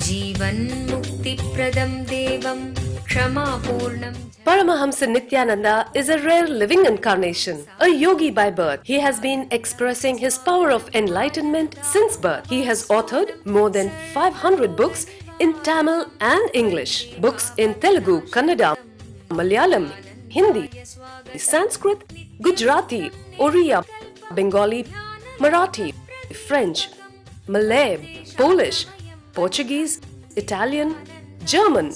जीवन्मुक्तिप्रदं देवं क्षमापूर्णं Paramahamsa Nityananda is a rare living incarnation, a yogi by birth. He has been expressing his power of enlightenment since birth. He has authored more than 500 books in Tamil and English, books in Telugu, Kannada, Malayalam, Hindi, Sanskrit, Gujarati, Oriya, Bengali, Marathi, French, Malay, Polish, Portuguese, Italian, German,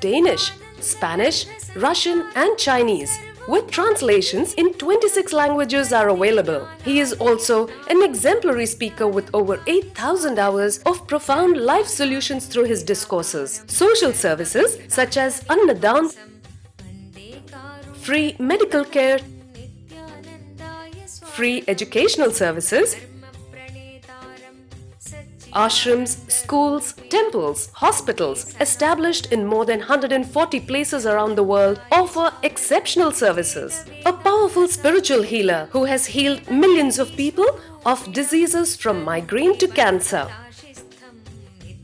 Danish, Spanish, Russian and Chinese, with translations in 26 languages are available. He is also an exemplary speaker with over 8,000 hours of profound life solutions through his discourses. Social services such as Annadan, free medical care, free educational services, ashrams, schools, temples, hospitals established in more than 140 places around the world offer exceptional services. A powerful spiritual healer who has healed millions of people of diseases from migraine to cancer.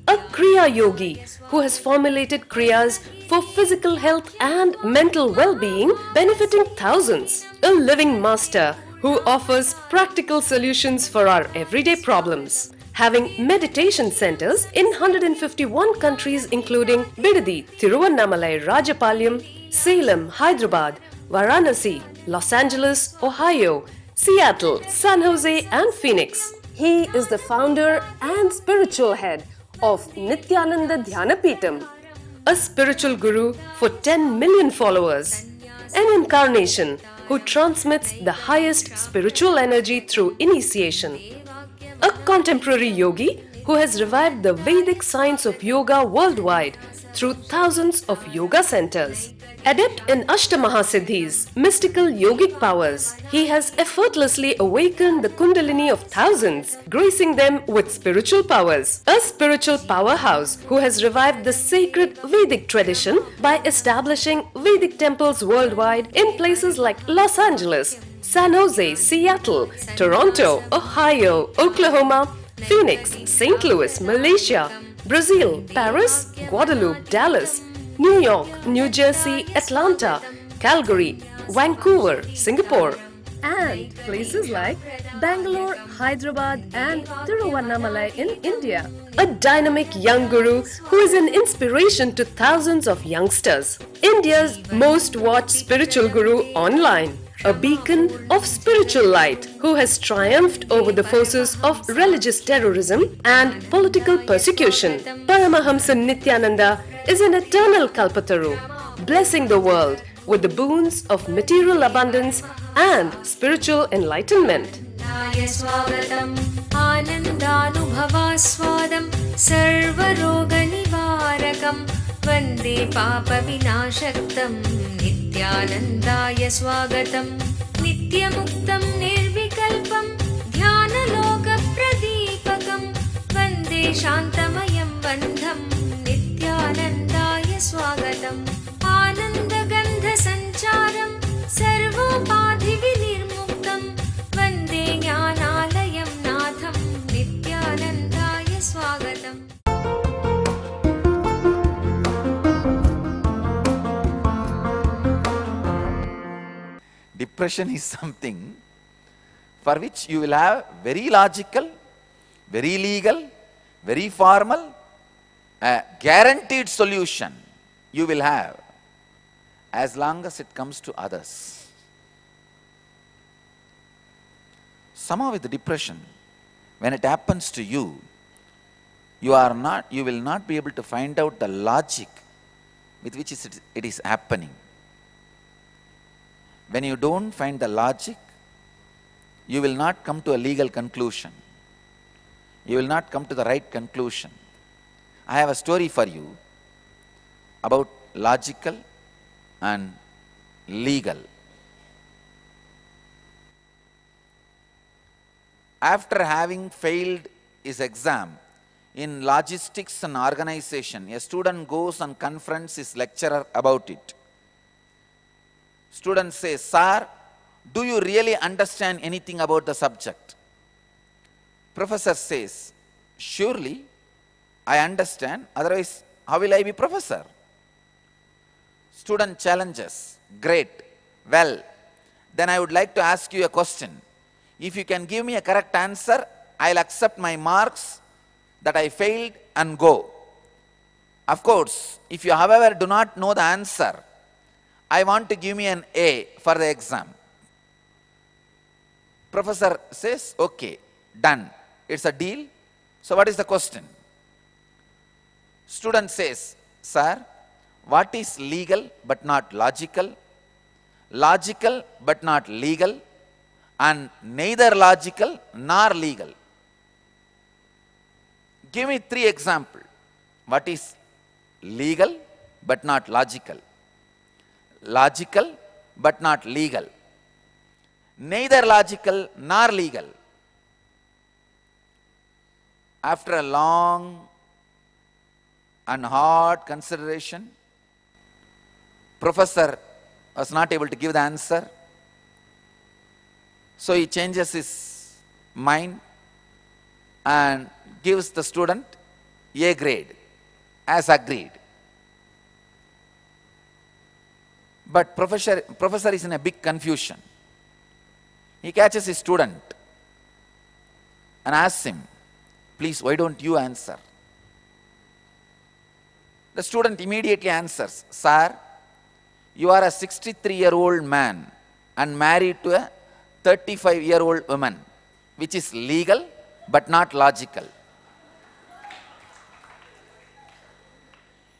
A Kriya Yogi who has formulated Kriyas for physical health and mental well-being, benefiting thousands. A living master who offers practical solutions for our everyday problems. Having meditation centers in 151 countries including Bidadi, Tiruvannamalai, Rajapalyam, Salem, Hyderabad, Varanasi, Los Angeles, Ohio, Seattle, San Jose and Phoenix. He is the founder and spiritual head of Nityananda Dhyanapitham, a spiritual guru for 10 million followers, an incarnation who transmits the highest spiritual energy through initiation. A contemporary yogi who has revived the Vedic science of yoga worldwide through thousands of yoga centers. Adept in Ashtamahasiddhis, mystical yogic powers, he has effortlessly awakened the Kundalini of thousands, gracing them with spiritual powers. A spiritual powerhouse who has revived the sacred Vedic tradition by establishing Vedic temples worldwide in places like Los Angeles, San Jose, Seattle, Toronto, Ohio, Oklahoma, Phoenix, St. Louis, Malaysia, Brazil, Paris, Guadeloupe, Dallas, New York, New Jersey, Atlanta, Calgary, Vancouver, Singapore, and places like Bangalore, Hyderabad and Tiruvannamalai in India. A dynamic young guru who is an inspiration to thousands of youngsters. India's most watched spiritual guru online. A beacon of spiritual light who has triumphed over the forces of religious terrorism and political persecution. Paramahamsa Nityananda is an eternal Kalpataru, blessing the world with the boons of material abundance and spiritual enlightenment. वन्दे पापविनाशक्तं नित्यानन्दाय स्वागतं नित्यमुक्तं निर्विकल्पं ध्यानलोकप्रदीपकं वन्दे शान्तमयं बन्धं नित्यानन्दाय स्वागतम् आनन्दगन्धसञ्चारं सर्वोपाधिविनिर्मुक्तं वन्दे ज्ञानालयं नाथं नित्यानन्दाय स्वागतम्. Depression is something for which you will have very logical, very legal, very formal, a guaranteed solution you will have as long as it comes to others. Somehow with the depression, when it happens to you, you will not be able to find out the logic with which it is happening. When you don't find the logic, you will not come to a legal conclusion. You will not come to the right conclusion. I have a story for you about logical and legal. After having failed his exam in logistics and organization, a student goes and confronts his lecturer about it. Student says, "Sir, do you really understand anything about the subject?" Professor says, surely I understand, otherwise how will I be professor? Student challenges, great, well, then I would like to ask you a question. If you can give me a correct answer, I'll accept my marks that I failed and go. Of course, if you however do not know the answer, I want to give me an A for the exam. Professor says, okay, done. It's a deal. So what is the question? Student says, sir, what is legal but not logical? Logical but not legal, and neither logical nor legal. Give me 3 examples. What is legal but not logical? Logical but not legal. Neither logical nor legal. After a long and hard consideration, professor was not able to give the answer. So he changes his mind and gives the student A grade as agreed. But professor is in a big confusion. He catches his student and asks him, please, why don't you answer? The student immediately answers, sir, you are a 63-year-old man and married to a 35-year-old woman, which is legal but not logical.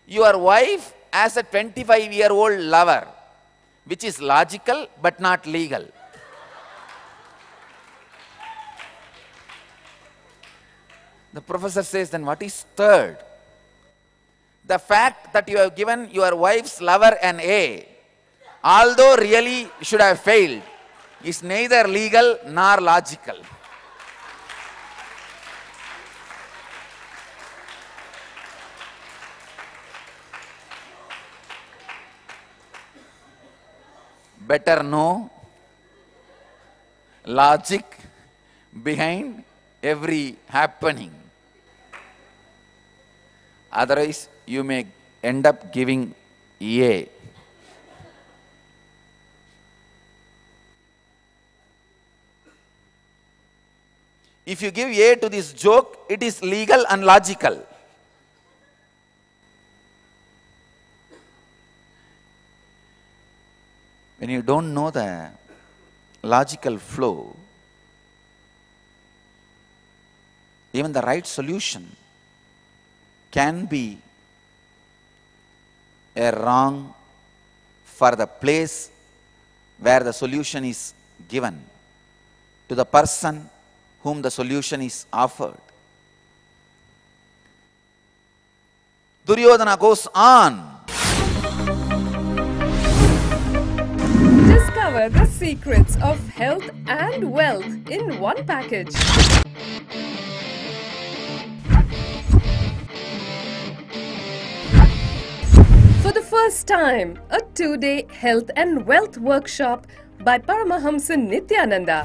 Your wife has a 25-year-old lover, which is logical but not legal. The professor says, then what is third? The fact that you have given your wife's lover an A, although really should have failed, is neither legal nor logical. Better know logic behind every happening. Otherwise, you may end up giving A. If you give A to this joke, it is legal and logical. When you don't know the logical flow, even the right solution can be a wrong for the place where the solution is given to the person whom the solution is offered. Duryodhana goes on. Discover the secrets of health and wealth in one package. For the first time, a 2-day health and wealth workshop by Paramahamsa Nityananda.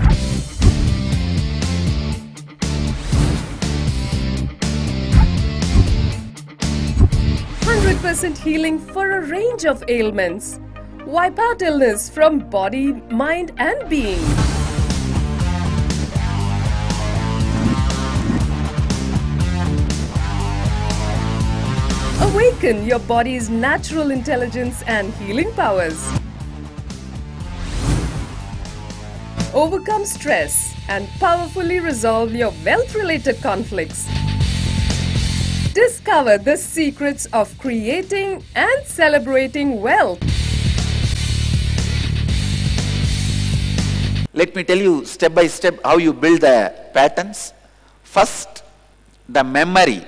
100% healing for a range of ailments. Wipe out illness from body, mind and being. Awaken your body's natural intelligence and healing powers. Overcome stress and powerfully resolve your wealth-related conflicts. Discover the secrets of creating and celebrating wealth. Let me tell you step by step how you build the patterns. First, the memory.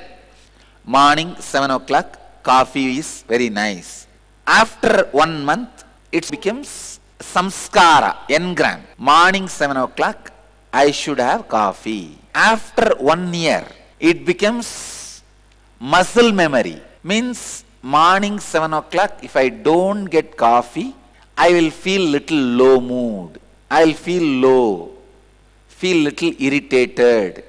Morning 7 o'clock, coffee is very nice. After 1 month, it becomes samskara, engram. Morning 7 o'clock, I should have coffee. After 1 year, it becomes muscle memory. Means morning 7 o'clock, if I don't get coffee, I will feel little low mood. I will feel low, feel little irritated.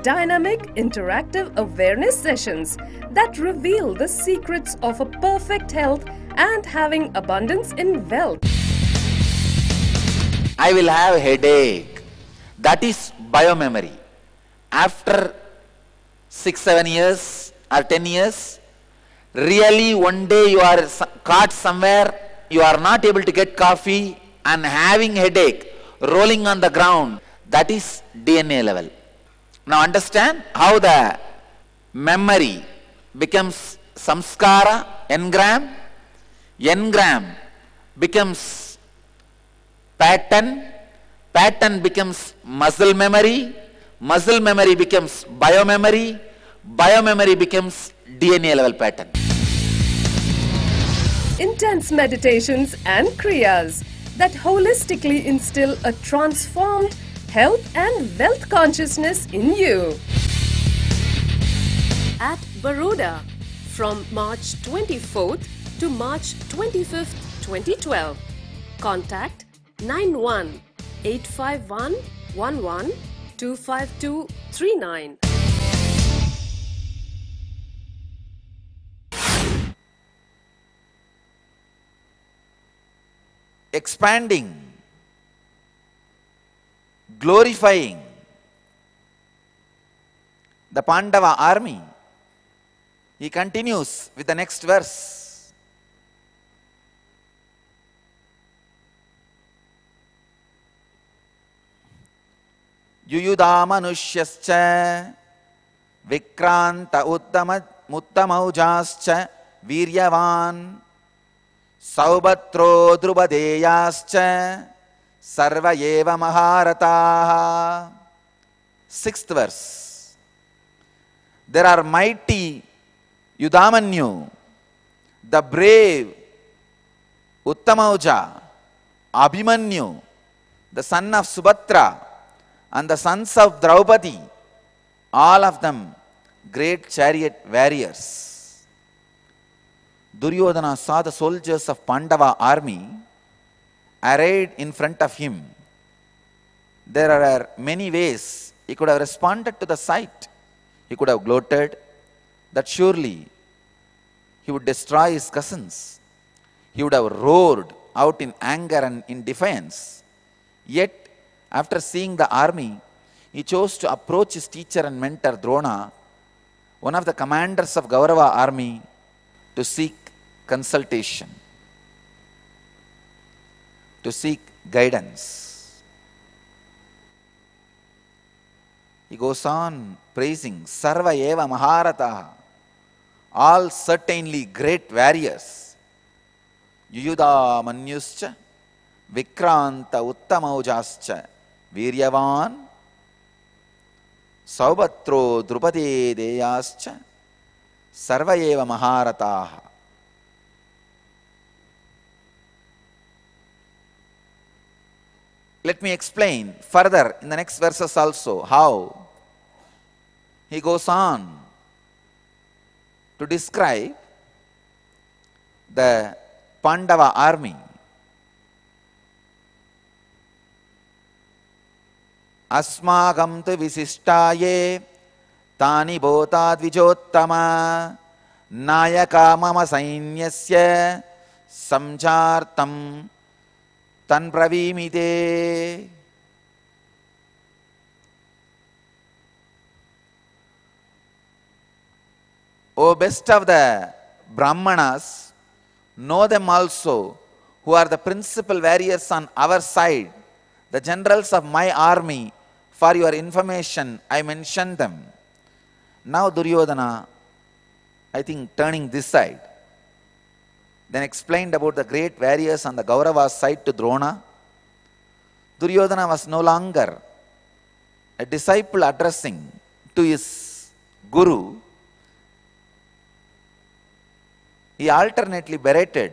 dynamic, interactive awareness sessions that reveal the secrets of a perfect health and having abundance in wealth. I will have headache. That is biomemory. After 6, 7 years or 10 years, really one day you are caught somewhere, you are not able to get coffee and having headache, rolling on the ground, that is DNA level. Now understand how the memory becomes samskara, engram. Engram becomes pattern. Pattern becomes muscle memory. Muscle memory becomes biomemory. Biomemory becomes DNA level pattern. Intense meditations and kriyas that holistically instill a transformed health and wealth consciousness in you. At Baroda from March 24th to March 25th, 2012. Contact 91 851 11 25239. Expanding, glorifying the Pandava army. He continues with the next verse. Yuyudha manusyascha vikranta uttamaujascha viryavan Saubatro drubadeyascha sarva eva maharataha. 6th verse. There are mighty Yudamanyu, the brave Uttamauja, Abhimanyu, the son of Subhadra, and the sons of Draupadi, all of them great chariot warriors. Duryodhana saw the soldiers of Pandava army arrayed in front of him. There are many ways he could have responded to the sight. He could have gloated that surely he would destroy his cousins. He would have roared out in anger and in defiance. Yet, after seeing the army, he chose to approach his teacher and mentor Drona, one of the commanders of Kaurava army, to seek consultation, to seek guidance. He goes on praising Sarva eva maharataha, all certainly great warriors. Yuyudha manyuscha vikranta uttamaujascha viryavan saubatro drupade deyascha sarva eva maharataha. Let me explain further in the next verses also how he goes on to describe the Pandava army. Asmagam tu visishtaye tani bhota dvijottama nayaka mama sainyasya samjartam tan pravimite. O best of the Brahmanas, know them also who are the principal warriors on our side, the generals of my army. For your information, I mentioned them. Now Duryodhana, I think, turning this side, then explained about the great warriors on the Kaurava side to Drona. Duryodhana was no longer a disciple addressing to his guru. He alternately berated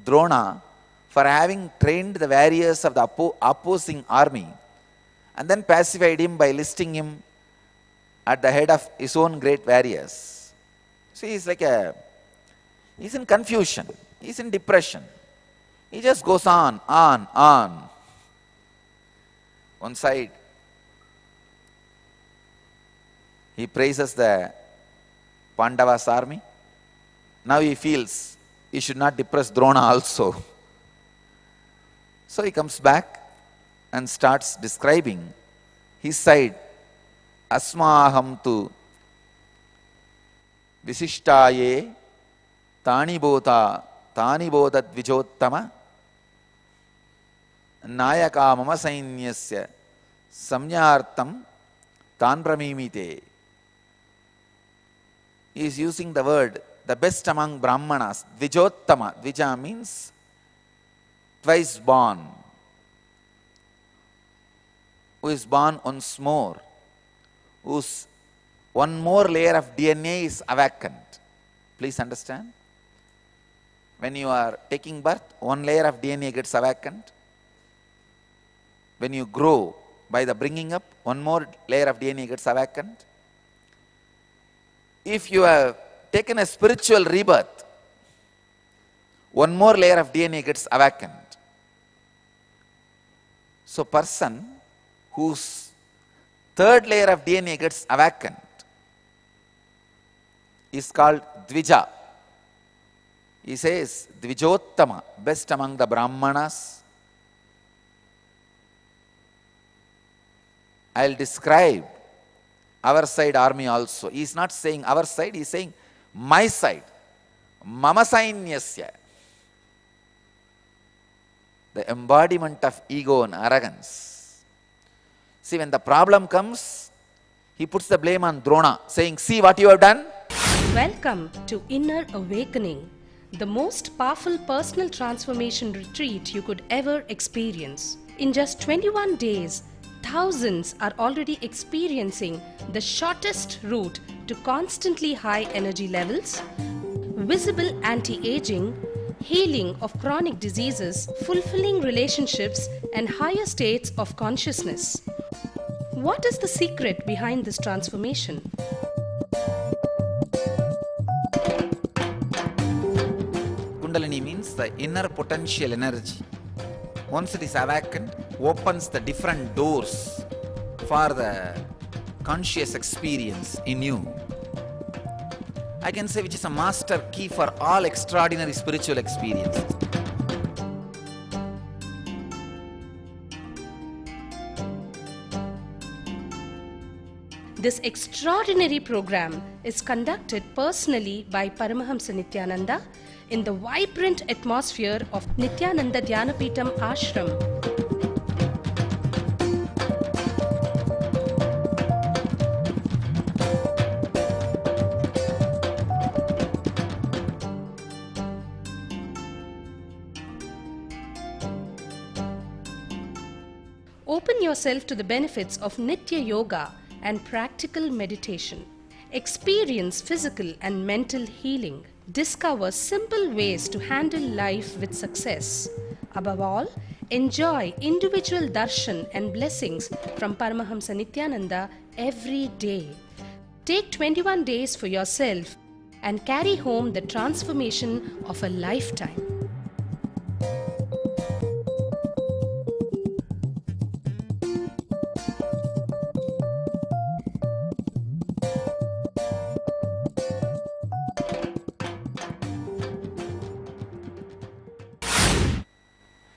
Drona for having trained the warriors of the opposing army, and then pacified him by listing him at the head of his own great warriors. So he's he's in confusion, he's in depression. He just goes on. One side, He praises the Pandavas' army. Now he feels he should not depress Drona also. So he comes back and starts describing his side. Asmaham tu visishtaye tani bodha dvijottama nayaka mama sainyasya samyartam tan pramimite. He is using the word the best among Brahmanas. Dvijottama. Dvija means twice born. Who is born once more. Whose one more layer of DNA is awakened. Please understand. When you are taking birth, one layer of DNA gets awakened. When you grow by the bringing up, one more layer of DNA gets awakened. If you have taken a spiritual rebirth, one more layer of DNA gets awakened. So person whose third layer of DNA gets awakened is called Dvija. He says Dvijottama, best among the Brahmanas. I will describe our side army also. He is not saying our side, he is saying my side. Mama sainyasya. The embodiment of ego and arrogance. See, when the problem comes, he puts the blame on Drona, saying, see what you have done. Welcome to Inner Awakening, the most powerful personal transformation retreat you could ever experience. In just 21 days, thousands are already experiencing the shortest route to constantly high energy levels, visible anti-aging, healing of chronic diseases, fulfilling relationships, and higher states of consciousness. What is the secret behind this transformation? Kundalini means the inner potential energy. Once it is awakened, opens the different doors for the conscious experience in you. I can say which is a master key for all extraordinary spiritual experiences. This extraordinary program is conducted personally by Paramahamsa Nityananda in the vibrant atmosphere of Nityananda Dhyanapitham Ashram. Open yourself to the benefits of Nitya Yoga and practical meditation. Experience physical and mental healing. Discover simple ways to handle life with success. Above all, enjoy individual darshan and blessings from Paramahamsa Nityananda every day. Take 21 days for yourself and carry home the transformation of a lifetime.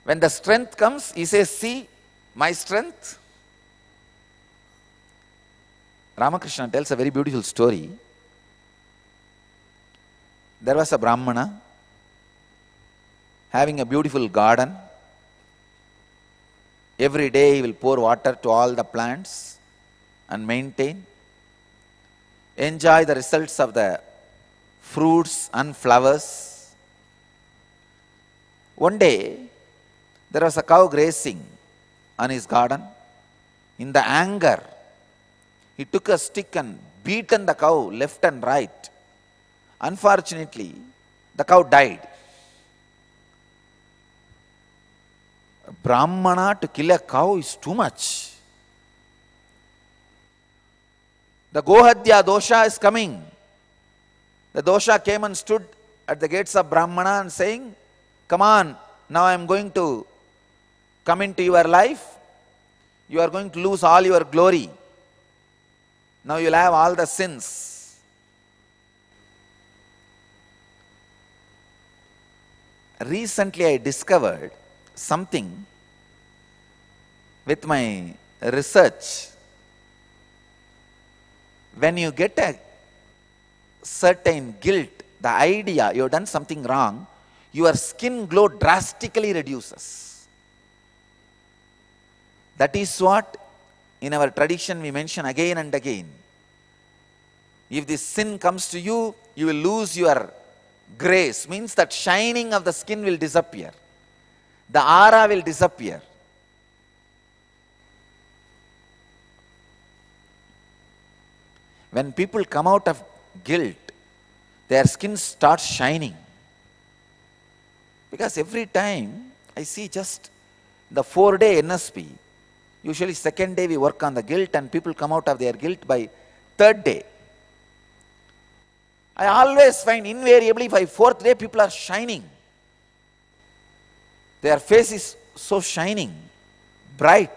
When the strength comes, he says, see my strength. Ramakrishna tells a very beautiful story. There was a Brahmana having a beautiful garden. Every day he will pour water to all the plants and maintain. Enjoy the results of the fruits and flowers. One day, there was a cow grazing on his garden. In the anger, he took a stick and beaten the cow left and right. Unfortunately, the cow died. A Brahmana to kill a cow is too much. The Gohadya dosha is coming. The dosha came and stood at the gates of Brahmana and saying, come on, now I am going to come into your life. You are going to lose all your glory. Now you'll have all the sins. Recently I discovered something with my research. When you get a certain guilt, the idea you have done something wrong, your skin glow drastically reduces. That is what in our tradition we mention again and again. If this sin comes to you, you will lose your grace. Means that shining of the skin will disappear. The aura will disappear. When people come out of guilt, their skin starts shining. Because every time I see just the 4-day NSP, usually second day we work on the guilt and people come out of their guilt by third day. I always find invariably by fourth day people are shining. Their face is so shining, bright.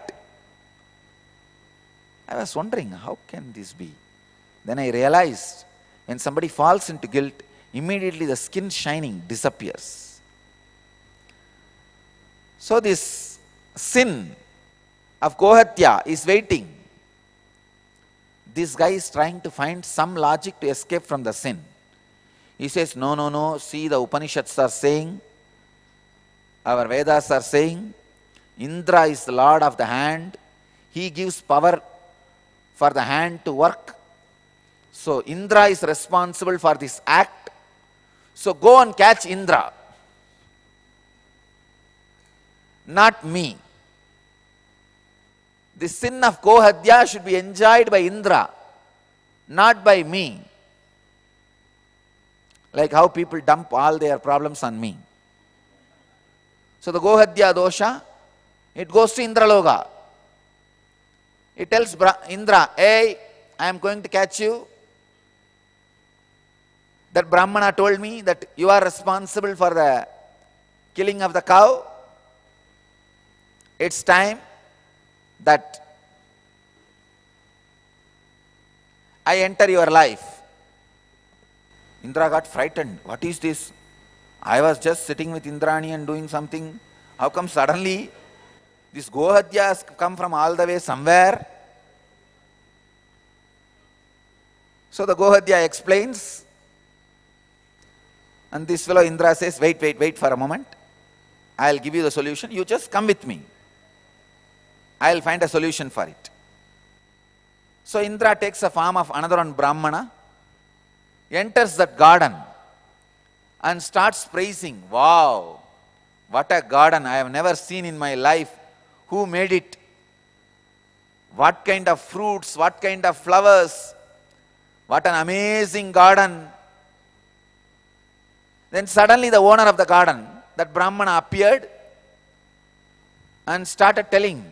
I was wondering, how can this be? Then I realized, when somebody falls into guilt, immediately the skin shining disappears. So this sin of Gohatya is waiting. This guy is trying to find some logic to escape from the sin. He says, no, no, no, see, the Upanishads are saying, our Vedas are saying, Indra is the lord of the hand. He gives power for the hand to work. So Indra is responsible for this act. So go and catch Indra. Not me. The sin of Gohadya should be enjoyed by Indra, not by me. Like how people dump all their problems on me. So the Gohadya dosha, it goes to Indraloka. It tells Indra, hey, I am going to catch you. That Brahmana told me that you are responsible for the killing of the cow. It's time that I enter your life. Indra got frightened. What is this? I was just sitting with Indrani and doing something. How come suddenly this Gohadya has come from all the way somewhere? So the Gohadya explains. And this fellow Indra says, wait for a moment. I'll give you the solution. You just come with me. I'll find a solution for it. So Indra takes the form of another one Brahmana, enters that garden and starts praising. Wow, what a garden I have never seen in my life. Who made it? What kind of fruits, what kind of flowers, what an amazing garden. Then suddenly the owner of the garden, that Brahmana, appeared and started telling,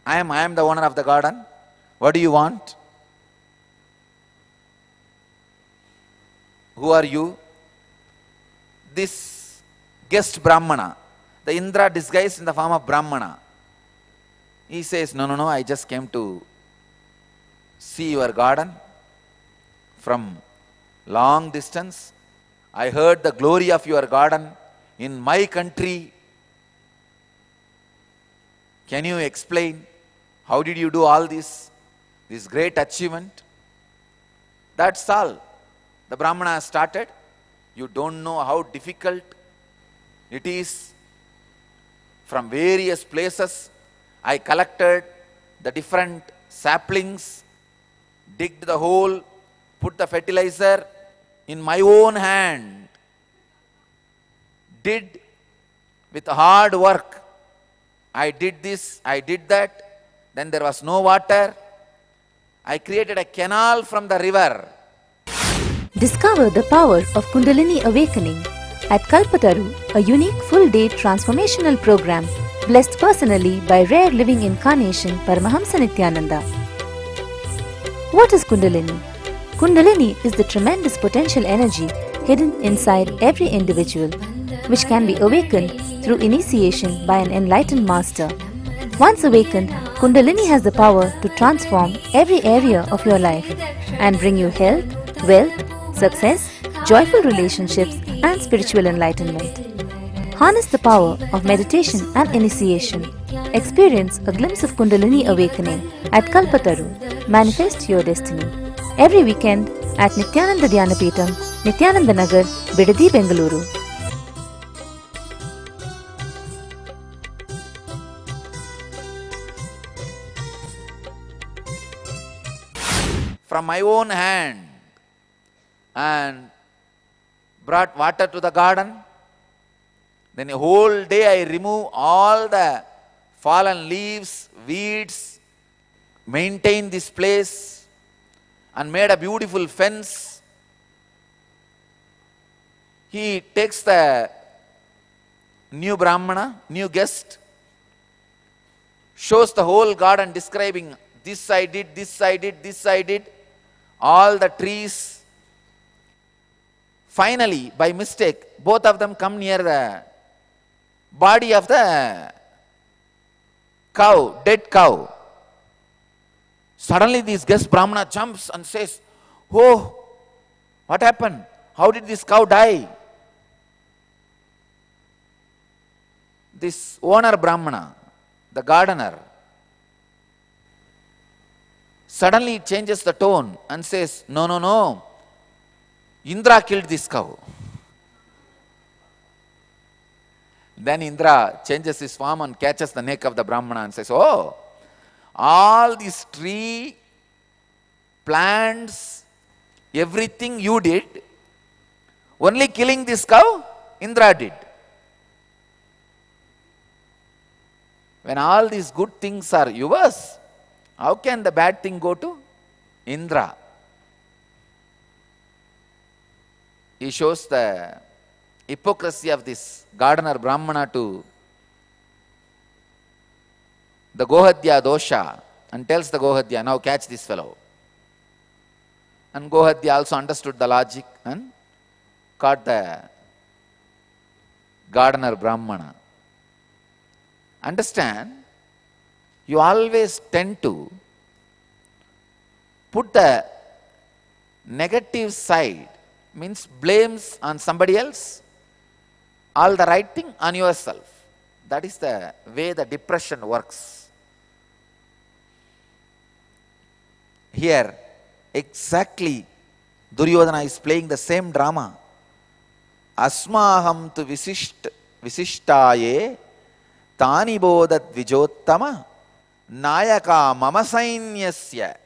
I am the owner of the garden. What do you want? Who are you? This guest Brahmana, the Indra disguised in the form of Brahmana. He says, no, I just came to see your garden from long distance. I heard the glory of your garden in my country. Can you explain? How did you do all this great achievement? That's all. The Brahmana started. You don't know how difficult it is. From various places, I collected the different saplings, digged the hole, put the fertilizer in my own hand, did with hard work. I did this, I did that. Then there was no water. I created a canal from the river. Discover the power of Kundalini Awakening at Kalpataru, a unique full-day transformational program blessed personally by rare living incarnation Paramahamsa Nityananda. What is Kundalini? Kundalini is the tremendous potential energy hidden inside every individual, which can be awakened through initiation by an enlightened master. Once awakened, Kundalini has the power to transform every area of your life and bring you health, wealth, success, joyful relationships, and spiritual enlightenment. Harness the power of meditation and initiation. Experience a glimpse of Kundalini awakening at Kalpataru. Manifest your destiny. Every weekend at Nityananda Dhyanapeetham, Nityananda Nagar, Bidadi, Bengaluru. From my own hand, and brought water to the garden. Then a whole day I remove all the fallen leaves, weeds, maintain this place, and made a beautiful fence. He takes the new Brahmana, new guest, shows the whole garden, describing this I did, this I did, this I did, all the trees. Finally, by mistake, both of them come near the body of the cow, dead cow. Suddenly this guest Brahmana jumps and says, "Oh, what happened? How did this cow die?" This owner Brahmana, the gardener, suddenly changes the tone and says, "No, no, no. Indra killed this cow." Then Indra changes his form and catches the neck of the Brahmana and says, "Oh, all these tree, plants, everything you did, only killing this cow, Indra did. When all these good things are yours, how can the bad thing go to Indra?" He shows the hypocrisy of this gardener Brahmana to the Gohadya dosha and tells the Gohadya, "Now catch this fellow." And Gohadya also understood the logic and caught the gardener Brahmana. Understand, you always tend to put the negative side, means blames on somebody else, all the right thing on yourself. That is the way the depression works. Here, exactly, Duryodhana is playing the same drama. Asmaham tu visishtaye tani bodat vijottama nayaka mama sainyasya.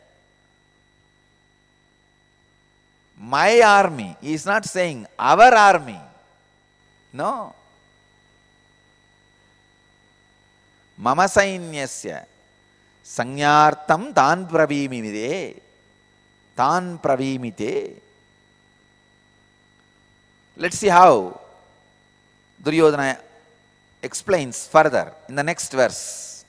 My army. He is not saying our army. No. Mama sainyasya sanyartam tan pravimite. Tan pravimite. Let's see how Duryodhana explains further in the next verse.